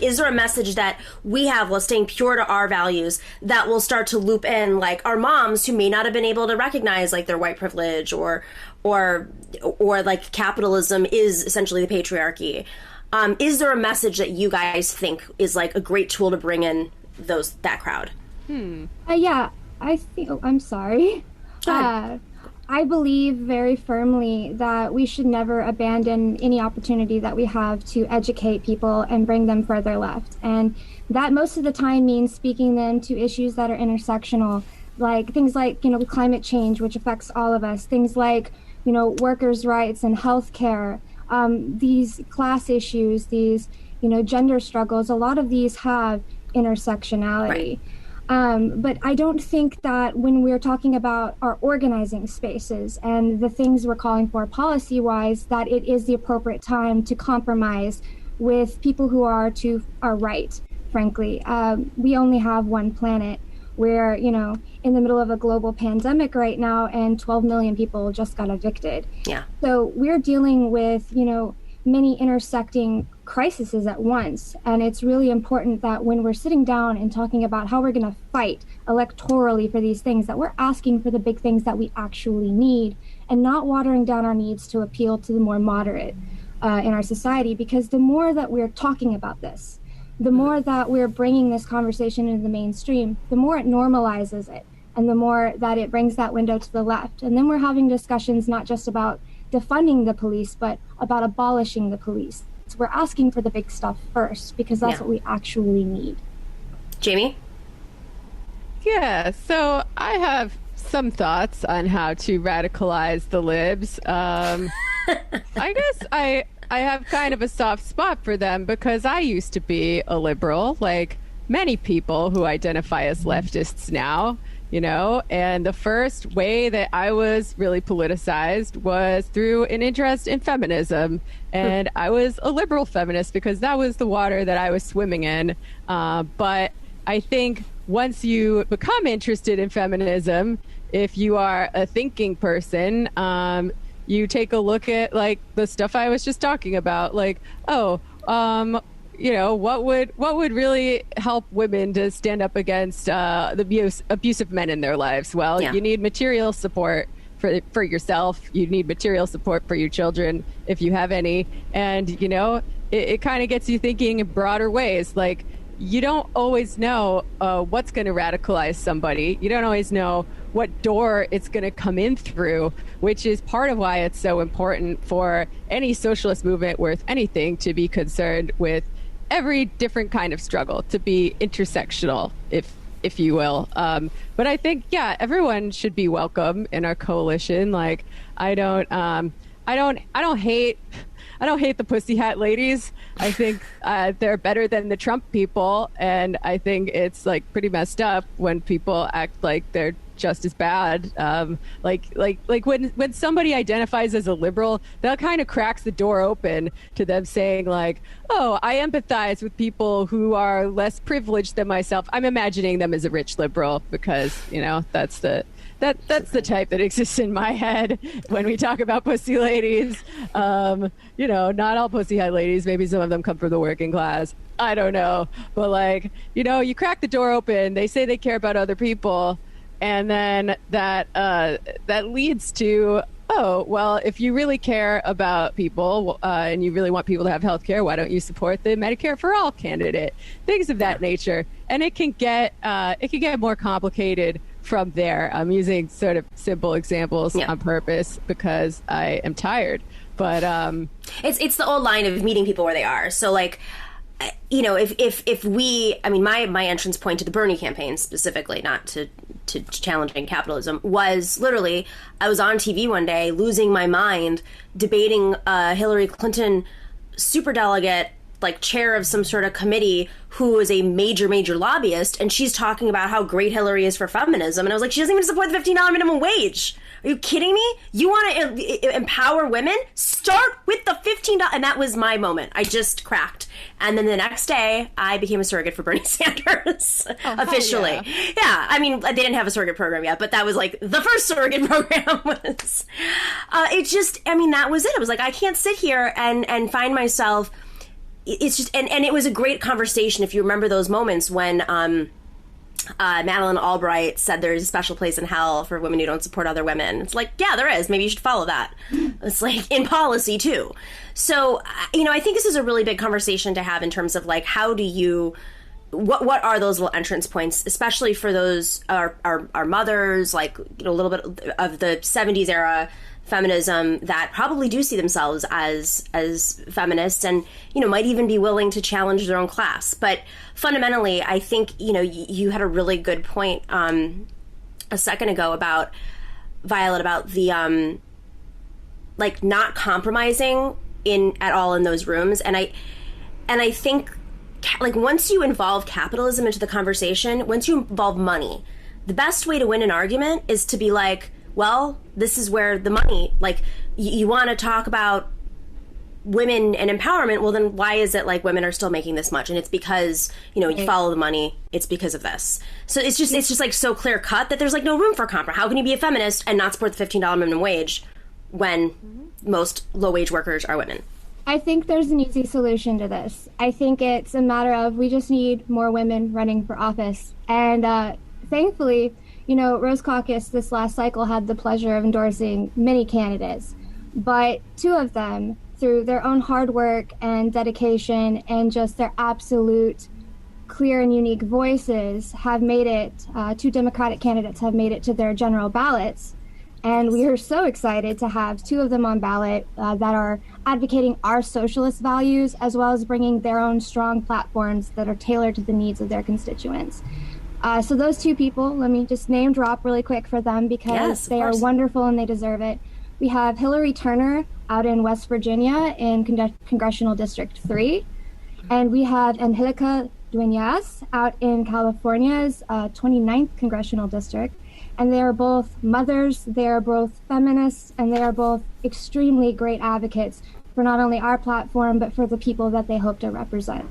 Is there a message that we have, while staying pure to our values, that will start to loop in like our moms who may not have been able to recognize like their white privilege or like capitalism is essentially the patriarchy? Is there a message that you guys think is like a great tool to bring in that crowd? Yeah, I think. Oh, I'm sorry. I believe very firmly that we should never abandon any opportunity that we have to educate people and bring them further left. And that most of the time means speaking them to issues that are intersectional, like things like, climate change, which affects all of us, things like, workers' rights and healthcare, these class issues, these, gender struggles. A lot of these have intersectionality. Right. But I don't think that when we're talking about our organizing spaces and the things we're calling for policy-wise, that it is the appropriate time to compromise with people who are to our right, frankly. We only have one planet. We're, in the middle of a global pandemic right now, and 12 million people just got evicted. Yeah. So we're dealing with, many intersecting crises at once. And it's really important that when we're sitting down and talking about how we're going to fight electorally for these things, that we're asking for the big things that we actually need and not watering down our needs to appeal to the more moderate in our society. Because the more that we're talking about this, the more that we're bringing this conversation into the mainstream, the more it normalizes it and the more that it brings that window to the left. And then we're having discussions not just about defunding the police, but about abolishing the police. So we're asking for the big stuff first, because that's what we actually need. Jamie? Yeah, so I have some thoughts on how to radicalize the libs. I guess I have kind of a soft spot for them because I used to be a liberal, like many people who identify as leftists now. And the first way that I was really politicized was through an interest in feminism. And I was a liberal feminist because that was the water that I was swimming in. But I think once you become interested in feminism, if you are a thinking person, you take a look at like the stuff I was just talking about, like, what would really help women to stand up against the abusive men in their lives? Well, you need material support for yourself. You need material support for your children, if you have any. And, it kind of gets you thinking in broader ways. Like, you don't always know what's going to radicalize somebody. You don't always know what door it's going to come in through, which is part of why it's so important for any socialist movement worth anything to be concerned with every different kind of struggle, to be intersectional, if you will. But I think, everyone should be welcome in our coalition. Like, I don't hate the Pussy Hat ladies. I think they're better than the Trump people, and I think it's like pretty messed up when people act like they're just as bad. Like when somebody identifies as a liberal, that kind of cracks the door open to them saying like, oh, I empathize with people who are less privileged than myself. I'm imagining them as a rich liberal because, that's the type that exists in my head when we talk about pussy ladies. Not all pussy hat ladies. Maybe some of them come from the working class. I don't know. But like, you crack the door open. They say they care about other people. And then that leads to, oh, well, if you really care about people and you really want people to have health care, why don't you support the Medicare for All candidate? Things of that nature. And it can get more complicated from there. I'm using sort of simple examples on purpose because I am tired. But it's the old line of meeting people where they are. So like, if we, my entrance point to the Bernie campaign specifically, not to challenging capitalism, was literally, I was on TV one day losing my mind debating Hillary Clinton superdelegate, like chair of some sort of committee, who is a major lobbyist, and she's talking about how great Hillary is for feminism. And I was like, she doesn't even support the $15 minimum wage. Are you kidding me? You want to empower women? Start with the $15. And that was my moment. I just cracked. And then the next day, I became a surrogate for Bernie Sanders, officially. Yeah, they didn't have a surrogate program yet, but that was like the first surrogate program was. That was it. I was like, I can't sit here and find myself, it's just, and it was a great conversation. If you remember those moments when Madeleine Albright said there's a special place in hell for women who don't support other women. It's like, yeah, there is. Maybe you should follow that. It's like in policy too. So, I think this is a really big conversation to have in terms of like, how do you, what are those little entrance points, especially for those our mothers, like, a little bit of the 70s era feminism that probably do see themselves as feminists and, might even be willing to challenge their own class. But fundamentally, I think, you had a really good point a second ago about, Violet, about the, like, not compromising at all in those rooms. And I think, like, once you involve capitalism into the conversation, once you involve money, the best way to win an argument is to be like, well, this is where the money, like, you want to talk about women and empowerment, well, then why is it like women are still making this much? And it's because, you follow the money, it's because of this. So it's just like so clear cut that there's like no room for compromise. How can you be a feminist and not support the $15 minimum wage when most low-wage workers are women? I think there's an easy solution to this. I think it's a matter of we just need more women running for office. And thankfully, Rose Caucus this last cycle had the pleasure of endorsing many candidates, but two of them, through their own hard work and dedication and just their absolute clear and unique voices, have made it, two Democratic candidates have made it to their general ballots. And we are so excited to have two of them on ballot that are advocating our socialist values, as well as bringing their own strong platforms that are tailored to the needs of their constituents. So those two people, let me just name drop really quick for them because they are wonderful and they deserve it. We have Hillary Turner out in West Virginia in Congressional District 3. And we have Angelica Dueñas out in California's 29th Congressional District. And they are both mothers, they are both feminists, and they are both extremely great advocates for not only our platform, but for the people that they hope to represent.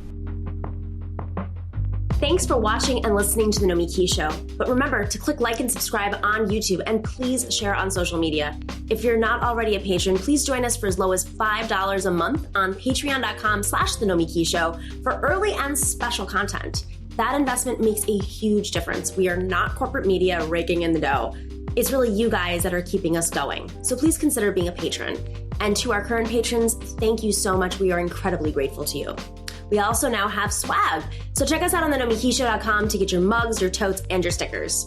Thanks for watching and listening to The Nomiki Show. But remember to click like and subscribe on YouTube, and please share on social media. If you're not already a patron, please join us for as low as $5 a month on patreon.com/The Nomiki Show for early and special content. That investment makes a huge difference. We are not corporate media raking in the dough. It's really you guys that are keeping us going. So please consider being a patron. And to our current patrons, thank you so much. We are incredibly grateful to you. We also now have swag. So check us out on thenomikishow.com to get your mugs, your totes, and your stickers.